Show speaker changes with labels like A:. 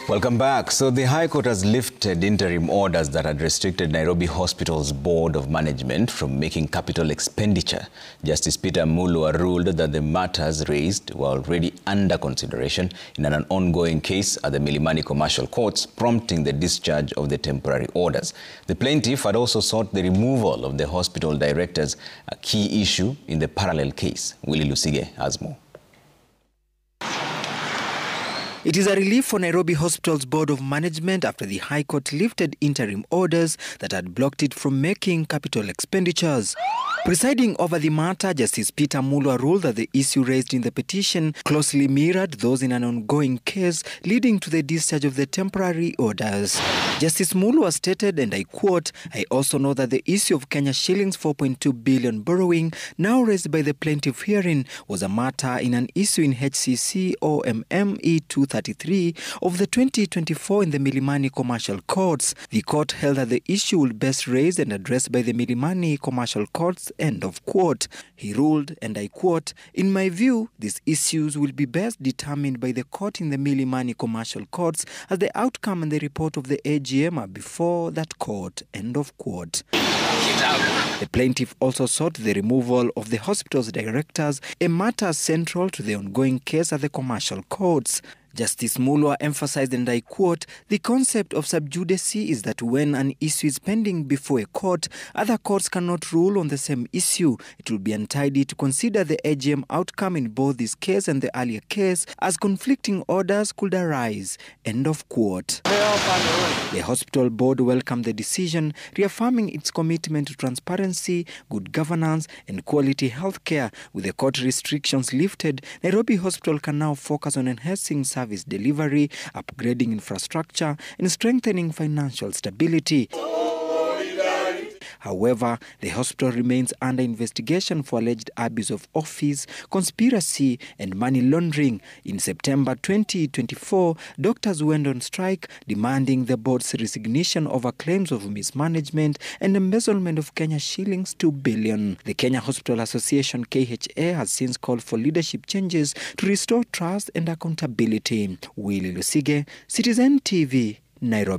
A: Welcome back. So the High Court has lifted interim orders that had restricted Nairobi Hospital's Board of Management from making capital expenditure. Justice Peter Mulwa ruled that the matters raised were already under consideration in an ongoing case at the Milimani Commercial Courts, prompting the discharge of the temporary orders. The plaintiff had also sought the removal of the hospital directors, a key issue in the parallel case. Willie Lusige has more.
B: It is a relief for Nairobi Hospital's Board of Management after the High Court lifted interim orders that had blocked it from making capital expenditures. Presiding over the matter, Justice Peter Mulwa ruled that the issue raised in the petition closely mirrored those in an ongoing case, leading to the discharge of the temporary orders. Justice Mulwa stated, and I quote, "I also know that the issue of Kenya shillings 4.2 billion borrowing, now raised by the plaintiff herein, was a matter in an issue in HCC OMME 233 of the 2024 in the Milimani Commercial Courts. The court held that the issue would best raised and addressed by the Milimani Commercial Courts," end of quote. He ruled, and I quote, "In my view, these issues will be best determined by the court in the Milimani Commercial Courts, as the outcome and the report of the AGM are before that court," end of quote. The plaintiff also sought the removal of the hospital's directors, a matter central to the ongoing case at the commercial courts. Justice Mulwa emphasized, and I quote, "The concept of sub judice is that when an issue is pending before a court, other courts cannot rule on the same issue. It will be untidy to consider the AGM outcome in both this case and the earlier case, as conflicting orders could arise," end of quote. The hospital board welcomed the decision, reaffirming its commitment to transparency, good governance, and quality healthcare. With the court restrictions lifted, Nairobi Hospital can now focus on enhancing service delivery, upgrading infrastructure, and strengthening financial stability. However, the hospital remains under investigation for alleged abuse of office, conspiracy, and money laundering. In September 2024, doctors went on strike, demanding the board's resignation over claims of mismanagement and embezzlement of Kenya shillings 2 billion. The Kenya Hospital Association, KHA, has since called for leadership changes to restore trust and accountability. Willie Lusige, Citizen TV, Nairobi.